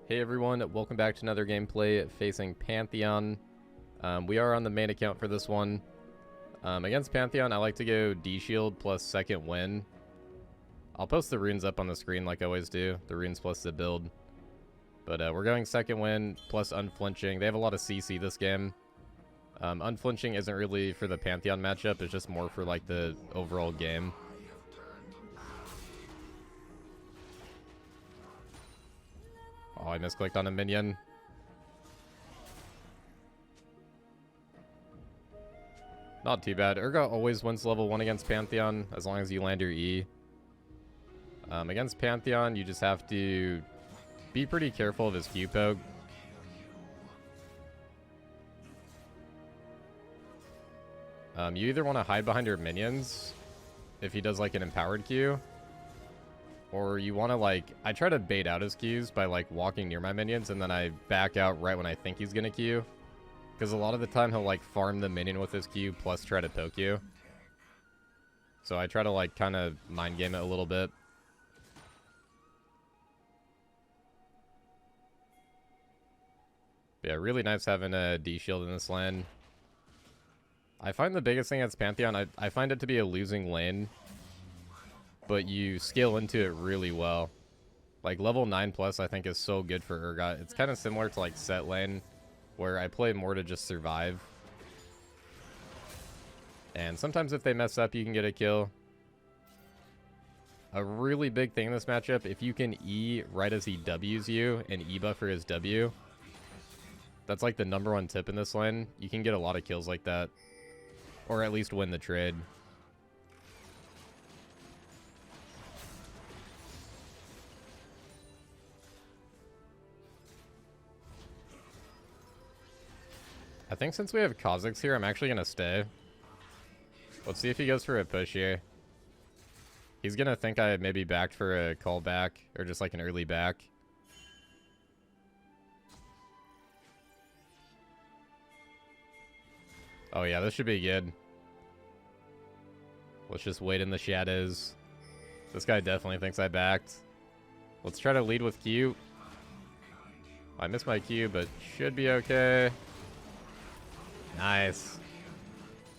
Hey everyone, welcome back to another gameplay facing Pantheon. We are on the main account for this one. Against Pantheon, I like to go D-Shield plus second win. I'll post the runes up on the screen like I always do, the runes plus the build. But we're going second win plus unflinching. They have a lot of CC this game. Unflinching isn't really for the Pantheon matchup, it's just more for like the overall game. Oh, I misclicked on a minion. Not too bad. Urgot always wins level 1 against Pantheon, as long as you land your E. Against Pantheon, you just have to be pretty careful of his Q poke. You either want to hide behind your minions, if he does like an empowered Q, or you want to like, I try to bait out his Qs by like walking near my minions and then I back out right when I think he's gonna Q. Because a lot of the time he'll like farm the minion with his Q plus try to poke you. So I try to like kind of mind game it a little bit. But yeah, really nice having a D-Shield in this lane. I find the biggest thing against Pantheon, I find it to be a losing lane. But you scale into it really well. Like level 9 plus I think is so good for Urgot. It's kind of similar to like set lane, where I play more to just survive. And sometimes if they mess up you can get a kill. A really big thing in this matchup, if you can E right as he Ws you and E buffer his W, that's like the #1 tip in this lane. You can get a lot of kills like that. Or at least win the trade. I think since we have Kha'Zix here, I'm actually going to stay. Let's see if he goes for a push here. He's going to think I maybe backed for a callback, or just like an early back. Oh yeah, this should be good. Let's just wait in the shadows. This guy definitely thinks I backed. Let's try to lead with Q. I missed my Q, but should be okay. Nice.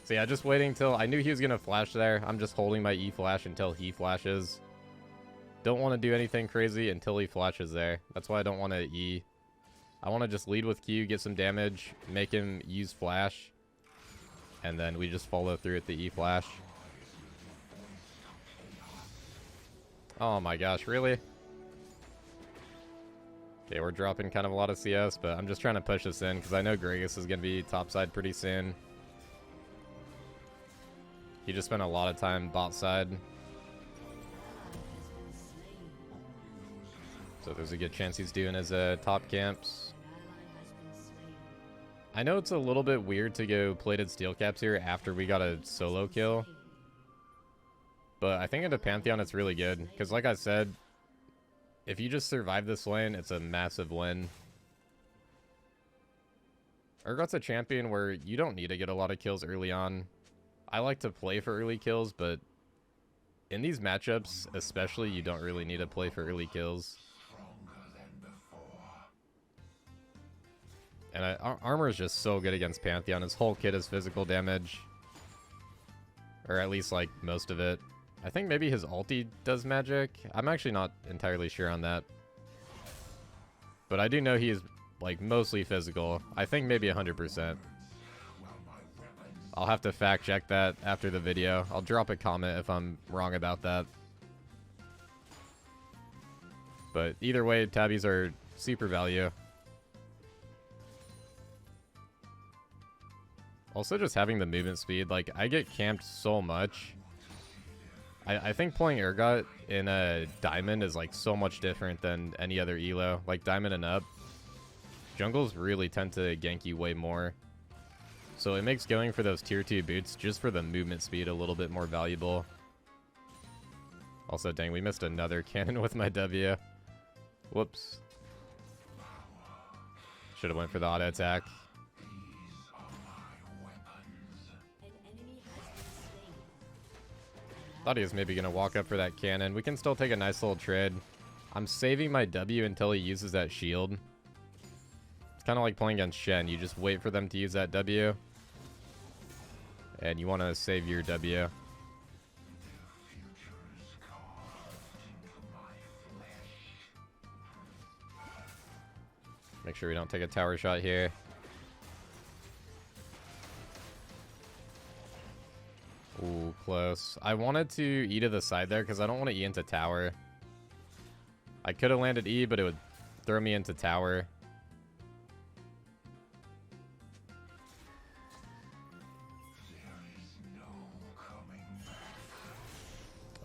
So yeah, just waiting till I knew he was gonna flash there. I'm just holding my E flash until he flashes. Don't want to do anything crazy until he flashes there. That's why I don't want to E. I want to just lead with Q, get some damage, make him use flash, and then we just follow through at the E flash. Oh my gosh, really? Okay, we're dropping kind of a lot of CS, but I'm just trying to push this in because I know Gragas is going to be topside pretty soon. He just spent a lot of time bot side. So there's a good chance he's doing his top camps. I know it's a little bit weird to go plated steel caps here after we got a solo kill. But I think into Pantheon it's really good. Because like I said, if you just survive this lane, it's a massive win. Urgot's a champion where you don't need to get a lot of kills early on. I like to play for early kills, but in these matchups, especially, you don't really need to play for early kills. And armor is just so good against Pantheon. His whole kit is physical damage. Or at least, like, most of it. I think maybe his ulti does magic. I'm actually not entirely sure on that. But I do know he is, like, mostly physical. I think maybe 100%. I'll have to fact check that after the video. I'll drop a comment if I'm wrong about that. But either way, tabbies are super value. Also just having the movement speed, like, I get camped so much. I think playing Urgot in a Diamond is like so much different than any other elo. Like Diamond and up, jungles really tend to gank you way more. So it makes going for those tier 2 boots just for the movement speed a little bit more valuable. Also, dang, we missed another cannon with my W. Whoops. Should have went for the auto attack. Thought he was maybe going to walk up for that cannon. We can still take a nice little trade. I'm saving my W until he uses that shield. It's kind of like playing against Shen. You just wait for them to use that W. And you want to save your W. Make sure we don't take a tower shot here. Ooh, close. I wanted to E to the side there because I don't want to E into tower. I could have landed E, but it would throw me into tower.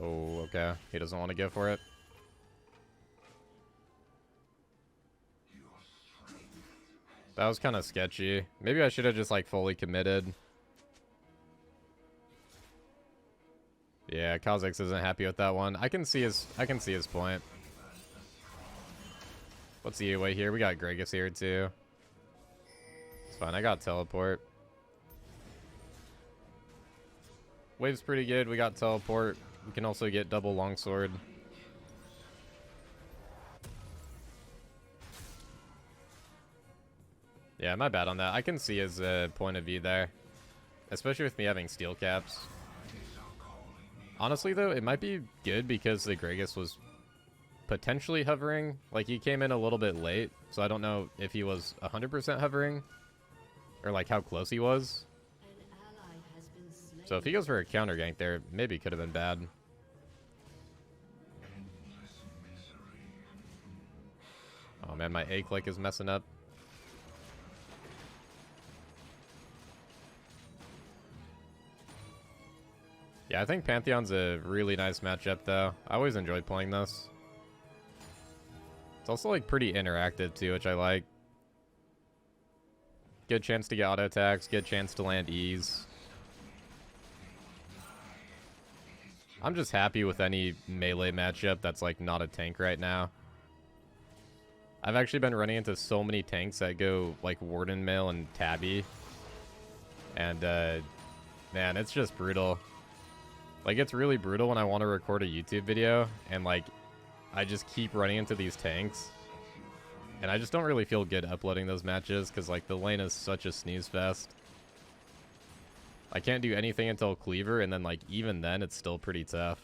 Oh, okay. He doesn't want to go for it. That was kind of sketchy. Maybe I should have just like fully committed. Yeah, Kha'Zix isn't happy with that one. I can see his point. What's the away here? We got Gragas here too. It's fine. I got teleport. Wave's pretty good. We got teleport. We can also get double longsword. Yeah, my bad on that. I can see his point of view there. Especially with me having steel caps. Honestly, though, it might be good because the Gragas was potentially hovering. Like, he came in a little bit late, so I don't know if he was 100% hovering. Or, like, how close he was. So if he goes for a counter gank there, maybe it could have been bad. Oh, man, my A click is messing up. Yeah, I think Pantheon's a really nice matchup, though. I always enjoy playing this. It's also, like, pretty interactive, too, which I like. Good chance to get auto attacks, good chance to land E's. I'm just happy with any melee matchup that's, like, not a tank right now. I've actually been running into so many tanks that go, like, Warden Mail and Tabby. And, man, it's just brutal. Like, it's really brutal when I want to record a YouTube video, and, like, I just keep running into these tanks. And I just don't really feel good uploading those matches, because, like, the lane is such a snooze fest. I can't do anything until Cleaver, and then, like, even then, it's still pretty tough.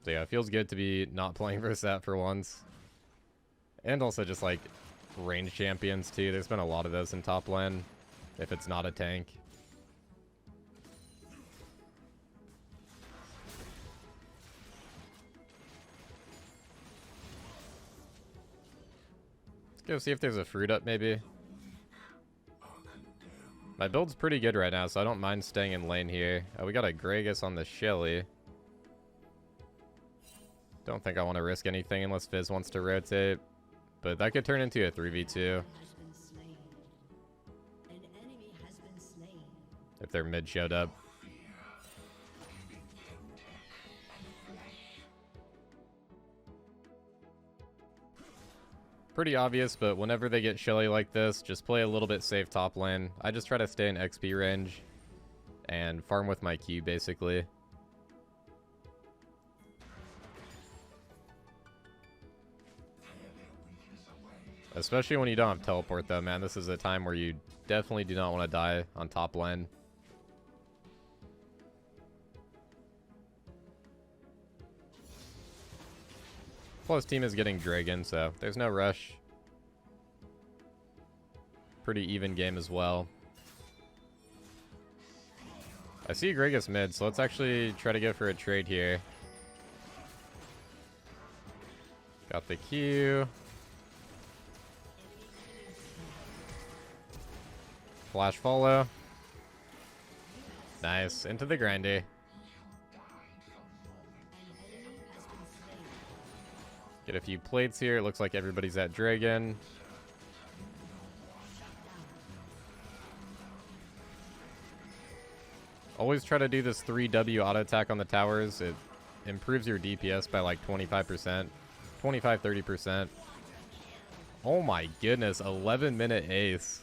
So, yeah, it feels good to be not playing versus that for once. And also just, like, range champions, too. There's been a lot of those in top lane, if it's not a tank. Go see if there's a fruit up, maybe. My build's pretty good right now, so I don't mind staying in lane here. We got a Gragas on the Shelly. Don't think I want to risk anything unless Fizz wants to rotate. But that could turn into a 3v2. If their mid showed up. Pretty obvious, but whenever they get Shelly like this, just play a little bit safe top lane. I just try to stay in XP range and farm with my Q, basically. Especially when you don't have teleport, though, man. This is a time where you definitely do not want to die on top lane. Plus, team is getting Dragon, so there's no rush. Pretty even game as well. I see Gragas mid, so let's actually try to go for a trade here. Got the Q. Flash follow. Nice. Into the grindy. Get a few plates here. It looks like everybody's at Dragon. Always try to do this 3W auto attack on the towers. It improves your DPS by like 25%. 25-30%. Oh my goodness. 11-minute ace.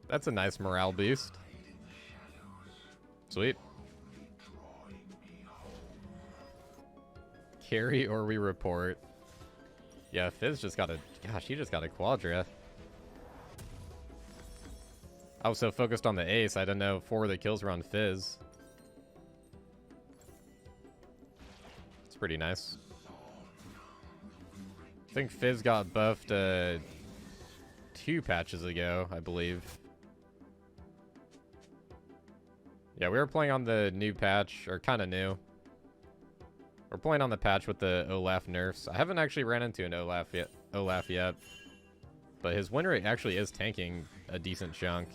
That's a nice morale boost. Sweet. carry or we report. Yeah, Fizz just got a... Gosh, he just got a Quadra. I was so focused on the ace, I didn't know 4 of the kills were on Fizz. It's pretty nice. I think Fizz got buffed 2 patches ago, I believe. Yeah, we were playing on the new patch, or kind of new. We're playing on the patch with the Olaf nerfs. I haven't actually ran into an Olaf yet, but his win rate actually is tanking a decent chunk.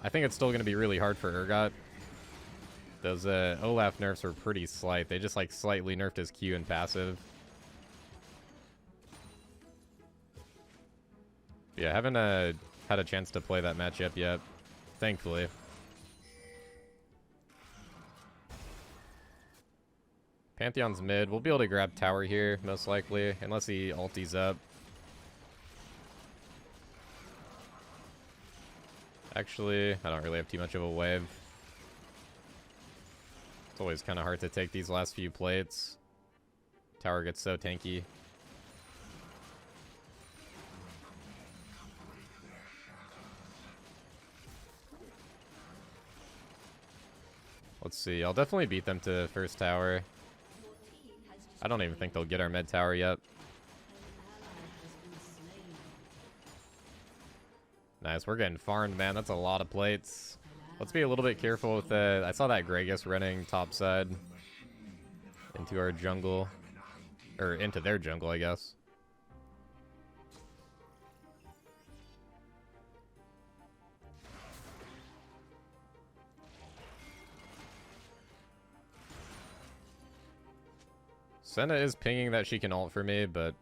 I think it's still going to be really hard for Urgot. Those Olaf nerfs are pretty slight. They just like slightly nerfed his Q and passive. Yeah, I haven't had a chance to play that matchup yet, thankfully. Pantheon's mid. We'll be able to grab tower here, most likely, unless he ulties up. Actually, I don't really have too much of a wave. It's always kind of hard to take these last few plates. Tower gets so tanky. Let's see. I'll definitely beat them to first tower. I don't even think they'll get our mid tower yet. Nice, we're getting farmed, man. That's a lot of plates. Let's be a little bit careful with the... I saw that Gragas running topside into our jungle. Or into their jungle, I guess. Senna is pinging that she can ult for me, but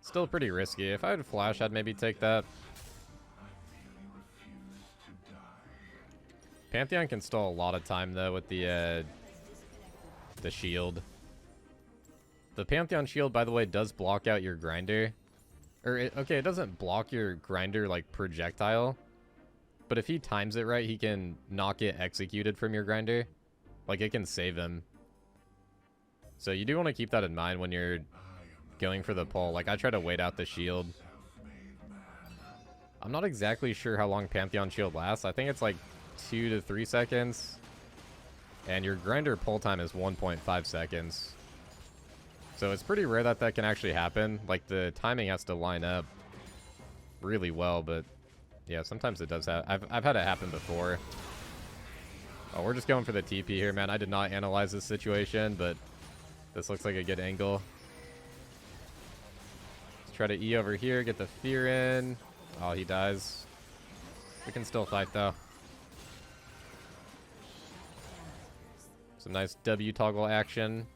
still pretty risky. If I had flash, I'd maybe take that. Pantheon can stall a lot of time, though, with the shield. The Pantheon shield, by the way, does block out your grinder. Okay, it doesn't block your grinder, like, projectile. But if he times it right, he can not get executed from your grinder. Like, it can save him. So you do want to keep that in mind when you're going for the pull. Like, I try to wait out the shield. I'm not exactly sure how long Pantheon shield lasts. I think it's like 2 to 3 seconds. And your grinder pull time is 1.5 seconds. So it's pretty rare that that can actually happen. Like, the timing has to line up really well, but yeah, sometimes it does happen. I've had it happen before. Oh, we're just going for the TP here, man. I did not analyze this situation, but this looks like a good angle. Let's try to E over here, get the fear in. Oh, he dies. We can still fight, though. Some nice W toggle action.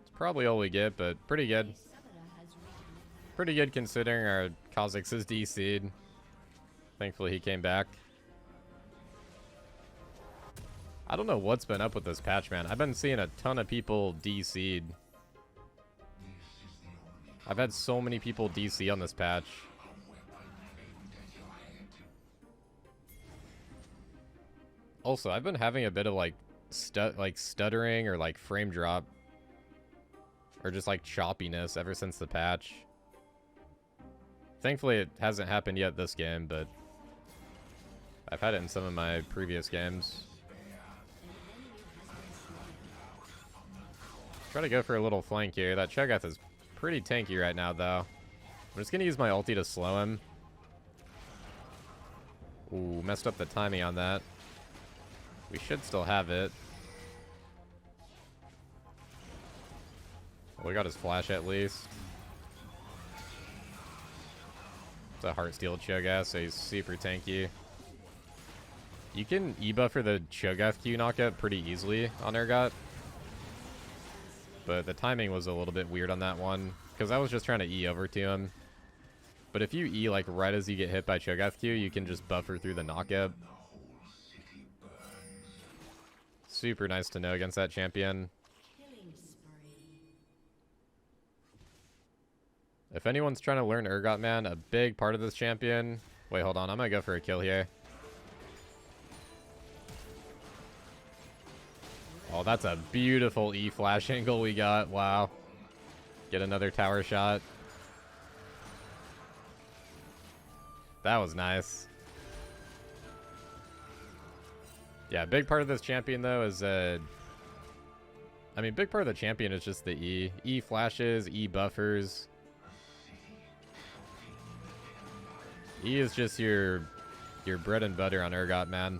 It's probably all we get, but pretty good. Pretty good considering our Kha'Zix is DC'd. Thankfully he came back. I don't know what's been up with this patch, man. I've been seeing a ton of people DC'd. I've had so many people DC on this patch. Also, I've been having a bit of like stuttering or like frame drop. Or just like choppiness ever since the patch. Thankfully, it hasn't happened yet this game, but I've had it in some of my previous games. Try to go for a little flank here. That Cho'Gath is pretty tanky right now, though. I'm just going to use my ulti to slow him. Ooh, messed up the timing on that. We should still have it. Well, we got his flash at least. It's a Heartsteel Cho'Gath, so he's super tanky. You can E-buffer the Cho'Gath Q knockup pretty easily on Urgot. But the timing was a little bit weird on that one, because I was just trying to E over to him. But if you E like right as you get hit by Cho'Gath Q, you can just buffer through the knockup. Super nice to know against that champion. If anyone's trying to learn Urgot, man, a big part of this champion... Wait, hold on. I'm going to go for a kill here. Oh, that's a beautiful E-flash angle we got. Wow. Get another tower shot. That was nice. Yeah, big part of this champion, though, is... I mean, big part of the champion is just the E. E flashes, E buffers. E is just your bread and butter on Urgot, man.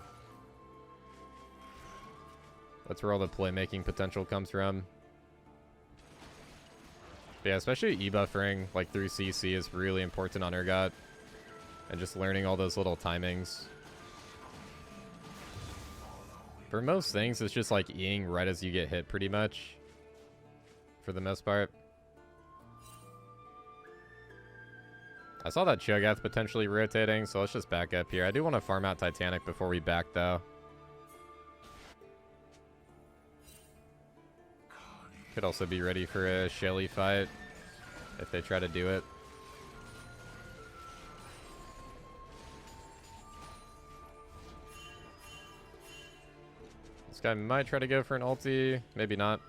That's where all the playmaking potential comes from. But yeah, especially E buffering, like through CC, is really important on Urgot. And just learning all those little timings. For most things, it's just like Eing right as you get hit, pretty much. For the most part. I saw that Cho'Gath potentially rotating, so let's just back up here. I do want to farm out Titanic before we back, though. Could also be ready for a Shelly fight if they try to do it. This guy might try to go for an ulti, maybe not.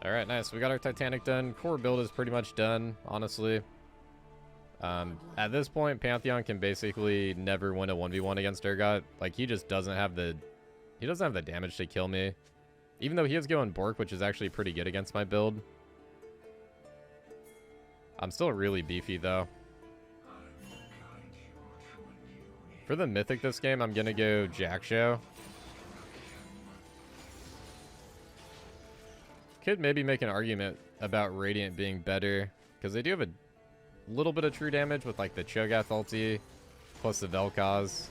Alright, nice. We got our Titanic done. Core build is pretty much done, honestly. At this point, Pantheon can basically never win a 1v1 against Urgot. Like, he just doesn't have the... He doesn't have the damage to kill me. Even though he is going Bork, which is actually pretty good against my build. I'm still really beefy, though. For the Mythic this game, I'm gonna go Jack-Show. Could maybe make an argument about Radiant being better, because they do have a little bit of true damage with like the Cho'Gath ulti, plus the Vel'Koz.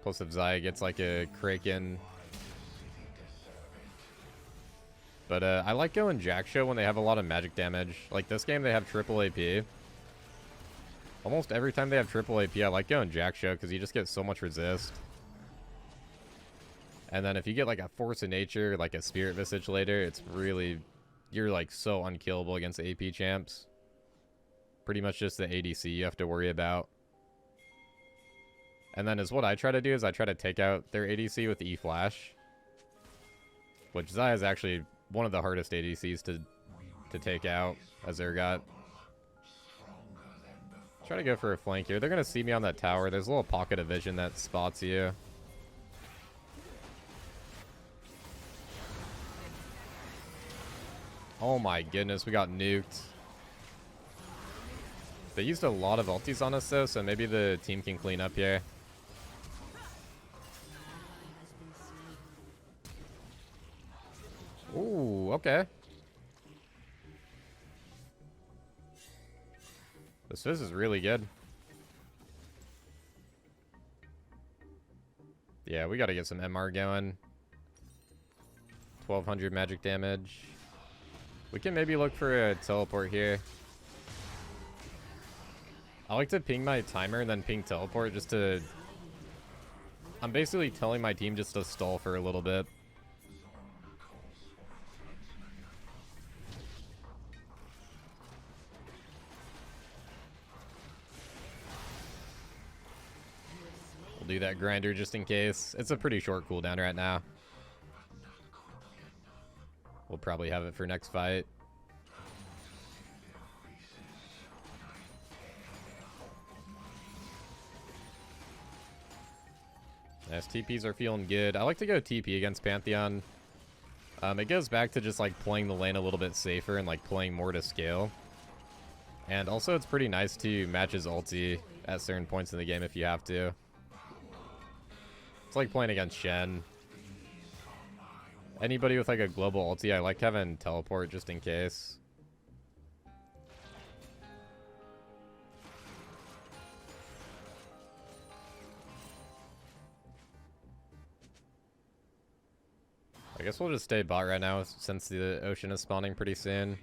Plus if Xayah gets like a Kraken. But I like going Jack-Show when they have a lot of magic damage. Like this game they have triple AP. Almost every time they have triple AP, I like going Jack-Show because you just get so much resist. And then if you get like a Force of Nature, like a Spirit Visage later, it's really... You're like so unkillable against AP champs. Pretty much just the ADC you have to worry about. And then is what I try to do is I try to take out their ADC with E-Flash. Which Xayah is actually one of the hardest ADCs to take out as Urgot. Try to go for a flank here. They're going to see me on that tower. There's a little pocket of vision that spots you. Oh my goodness, we got nuked. They used a lot of ultis on us though, so maybe the team can clean up here. Ooh, okay. This Fizz is really good. Yeah, we gotta get some MR going. 1200 magic damage. We can maybe look for a teleport here. I like to ping my timer and then ping teleport just to... I'm basically telling my team just to stall for a little bit. We'll do that grinder just in case. It's a pretty short cooldown right now. We'll probably have it for next fight. Yes, TPs are feeling good. I like to go TP against Pantheon. It goes back to just like playing the lane a little bit safer and like playing more to scale. And also it's pretty nice to match his ulti at certain points in the game if you have to. It's like playing against Shen. Anybody with like a global ulti, I like having teleport just in case. I guess we'll just stay bot right now since the ocean is spawning pretty soon.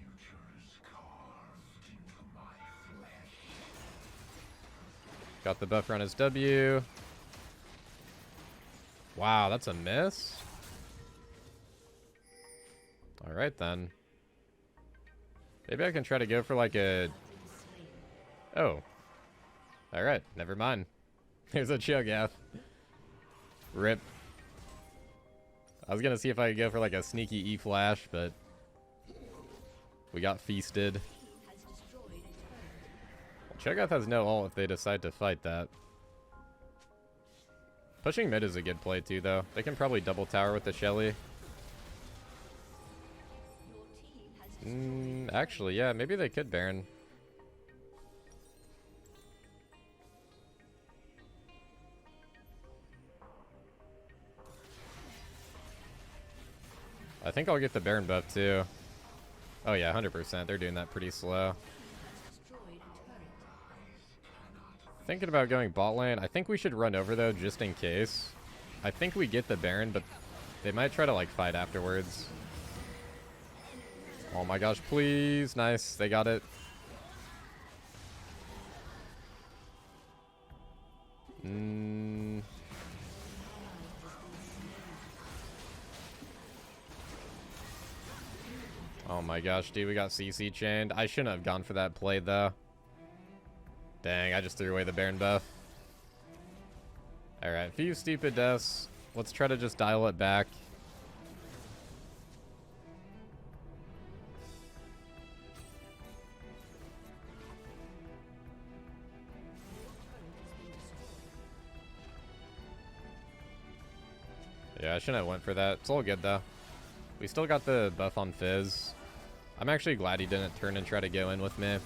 Got the buffer on his W. Wow, that's a miss? Alright then. Maybe I can try to go for like a... Oh. Alright, never mind. Here's a Cho'Gath. Rip. I was gonna see if I could go for like a sneaky E-Flash, but... we got feasted. Well, Cho'Gath has no ult if they decide to fight that. Pushing mid is a good play too, though. They can probably double tower with the Shelly. Actually, yeah, maybe they could Baron. I think I'll get the Baron buff too. Oh yeah, 100%. They're doing that pretty slow. Thinking about going bot lane. I think we should run over though, just in case. I think we get the Baron, but they might try to like fight afterwards. Oh my gosh, please. Nice. They got it. Oh my gosh, dude, we got CC chained. I shouldn't have gone for that play though. Dang, I just threw away the Baron buff. Alright, few stupid deaths. Let's try to just dial it back. Yeah, I shouldn't have went for that. It's all good, though. We still got the buff on Fizz. I'm actually glad he didn't turn and try to go in with me.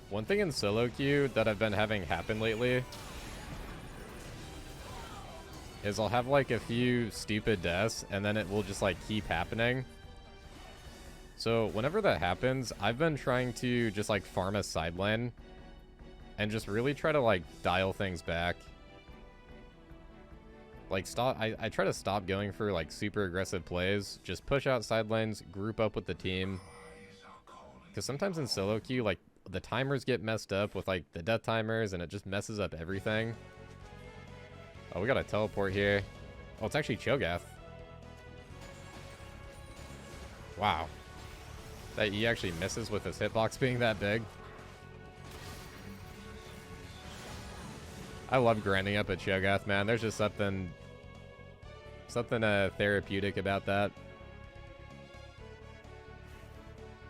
One thing in solo queue that I've been having happen lately is I'll have like a few stupid deaths and then it will just like keep happening. So whenever that happens, I've been trying to just like farm a side lane and just really try to like dial things back. Like I try to stop going for like super aggressive plays, just push out side lanes, group up with the team. Because sometimes in solo queue, like the timers get messed up with like the death timers and it just messes up everything. Oh, we got a teleport here. Oh, it's actually Cho'Gath. Wow. That E actually misses with his hitbox being that big. I love grinding up a Cho'Gath, man. There's just something therapeutic about that.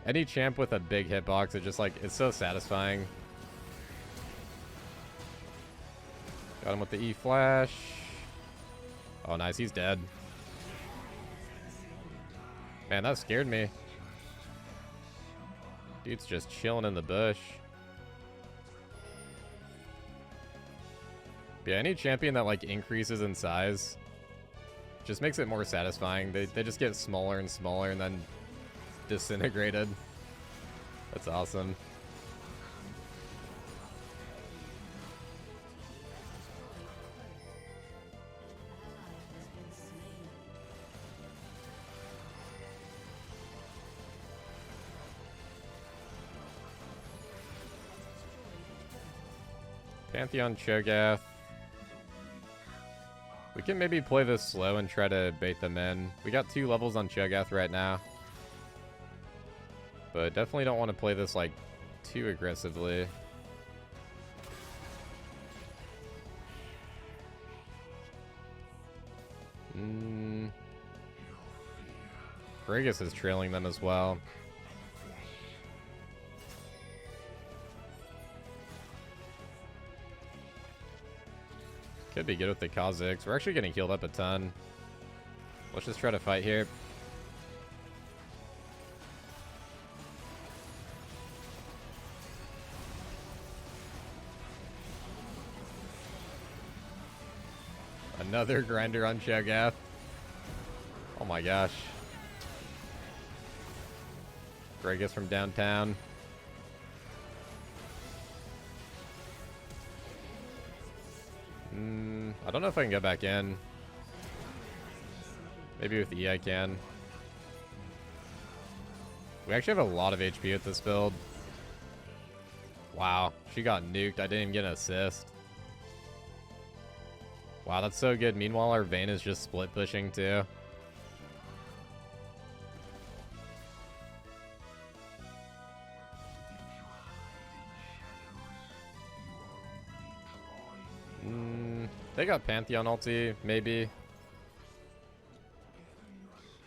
Any champ with a big hitbox, it's just like, it's so satisfying. Got him with the E-Flash. Oh, nice. He's dead. Man, that scared me. Dude's just chilling in the bush. But yeah, any champion that like increases in size just makes it more satisfying. They just get smaller and smaller and then disintegrated. That's awesome. Pantheon Cho'Gath. We can maybe play this slow and try to bait them in. We got 2 levels on Cho'Gath right now. But definitely don't want to play this like too aggressively. Gragas is trailing them as well. Could be good with the Kha'Zix. We're actually getting healed up a ton. Let's just try to fight here. Another grinder on Cho'Gath. Oh my gosh. Gragas from downtown. I don't know if I can go back in. Maybe with E I can. We actually have a lot of HP with this build. Wow, she got nuked. I didn't even get an assist. Wow, that's so good. Meanwhile, our Vayne is just split pushing too. They got Pantheon ulti, maybe.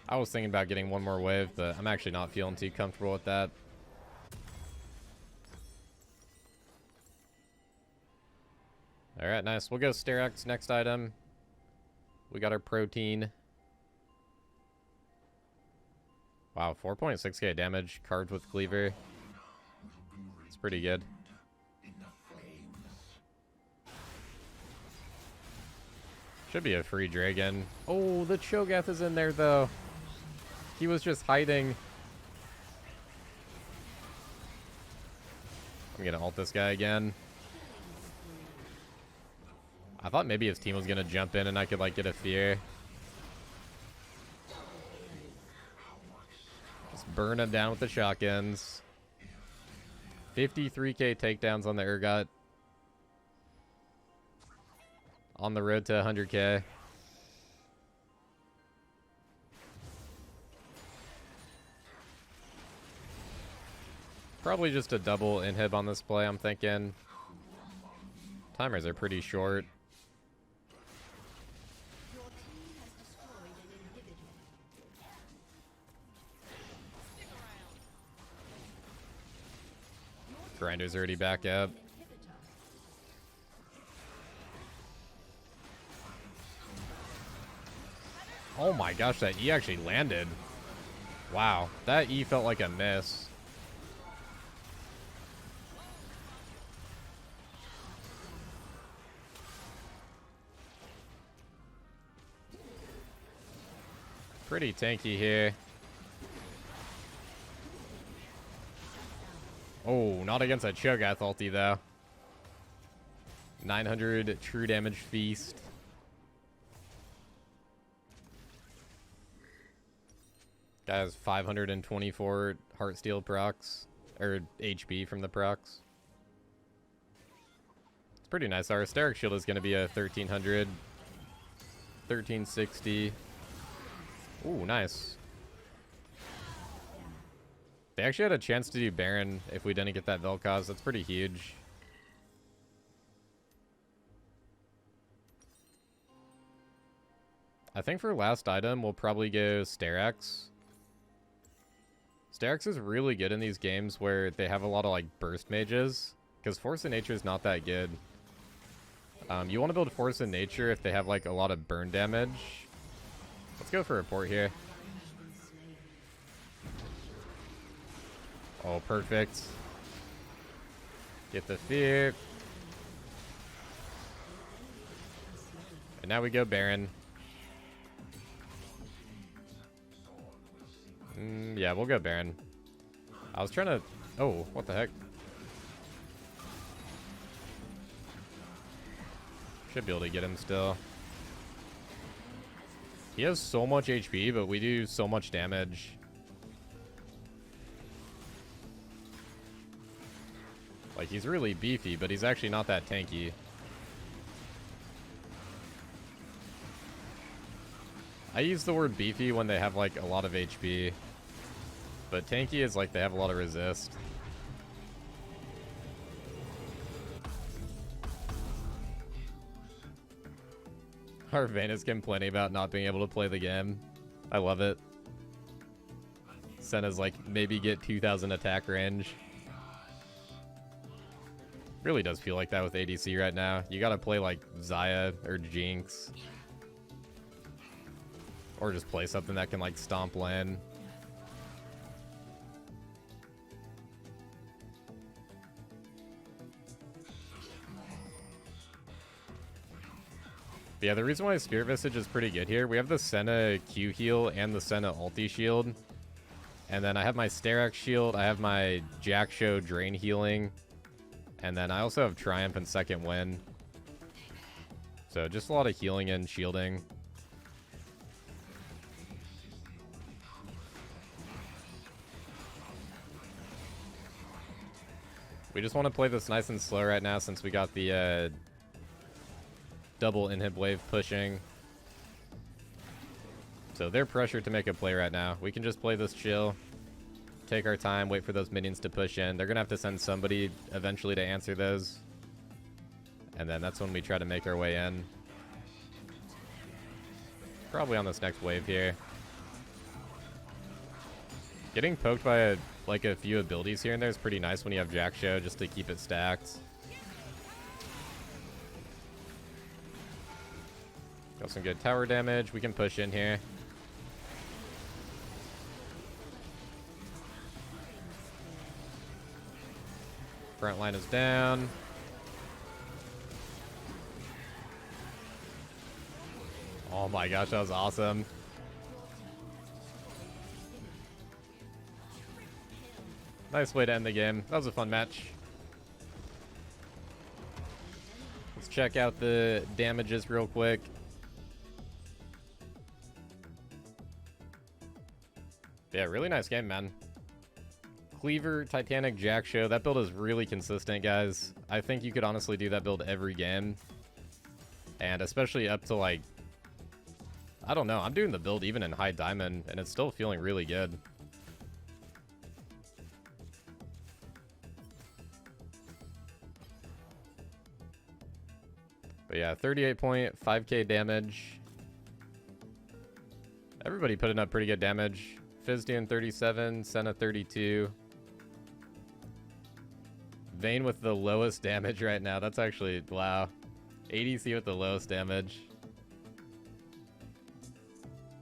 I was thinking about getting one more wave, but I'm actually not feeling too comfortable with that. Alright, nice. We'll go Sterak's next item. We got our protein. Wow, 4.6k damage, carved with cleaver. It's pretty good. Should be a free dragon. Oh, the Cho'Gath is in there, though. He was just hiding. I'm gonna ult this guy again. I thought maybe his team was gonna jump in and I could, like, get a fear. Just burn him down with the shotguns. 53k takedowns on the Urgot. On the road to 100k. Probably just a double inhib on this play, I'm thinking. Timers are pretty short. Grinder's already back up. Oh my gosh, that E actually landed. Wow, that E felt like a miss. Pretty tanky here. Oh, not against a Cho'Gath ulti though. 900 true damage feast. Guy has 524 Heartsteel procs, or HP from the procs. It's pretty nice. Our Sterak shield is going to be a 1300, 1360. Ooh, nice. They actually had a chance to do Baron if we didn't get that Vel'Koz. That's pretty huge. I think for last item, we'll probably go Sterak's. Sterak's is really good in these games where they have a lot of, like, burst mages, because Force of Nature is not that good. You want to build Force of Nature if they have, like, a lot of burn damage. Let's go for a port here. Oh, perfect. Get the fear. And now we go Baron. Yeah, we'll go Baron. I was trying to... Oh, what the heck? Should be able to get him still. He has so much HP, but we do so much damage. Like, he's really beefy, but he's actually not that tanky. I use the word beefy when they have, like, a lot of HP. But tanky is like they have a lot of resist. Our Vayne is complaining about not being able to play the game. I love it. Senna's like, maybe get 2000 attack range. Really does feel like that with ADC right now. You gotta play like Xayah or Jinx. Or just play something that can like stomp lane. But yeah, the reason why Spirit Visage is pretty good here, we have the Senna Q heal and the Senna ulti shield. And then I have my Sterak shield, I have my Jack-Show drain healing. And then I also have Triumph and Second Wind. So just a lot of healing and shielding. We just want to play this nice and slow right now since we got the double inhib wave pushing. So they're pressured to make a play right now. We can just play this chill, take our time, wait for those minions to push in. They're going to have to send somebody eventually to answer those. And then that's when we try to make our way in. Probably on this next wave here. Getting poked by like a few abilities here and there is pretty nice when you have Jack Show just to keep it stacked. Got some good tower damage. We can push in here. Front line is down. Oh my gosh, that was awesome. Nice way to end the game. That was a fun match. Let's check out the damages real quick. Yeah, really nice game, man. Cleaver, Titanic, Jack Show. That build is really consistent, guys. I think you could honestly do that build every game. And especially up to like... I don't know. I'm doing the build even in high diamond, and it's still feeling really good. But yeah, 38.5k damage. Everybody putting up pretty good damage. Fizdian 37, Senna 32. Vayne with the lowest damage right now. That's actually, wow. ADC with the lowest damage.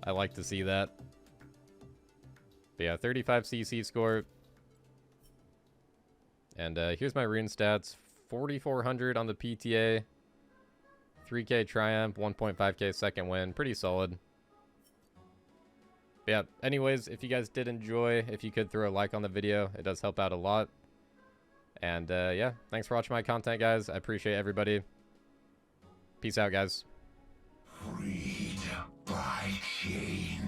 I like to see that. But yeah, 35 CC score. And here's my rune stats. 4,400 on the PTA. 3k triumph, 1.5k second win. Pretty solid. But yeah, anyways, if you guys did enjoy, if you could throw a like on the video, it does help out a lot. And yeah, thanks for watching my content, guys. I appreciate everybody. Peace out, guys. Freed by chains.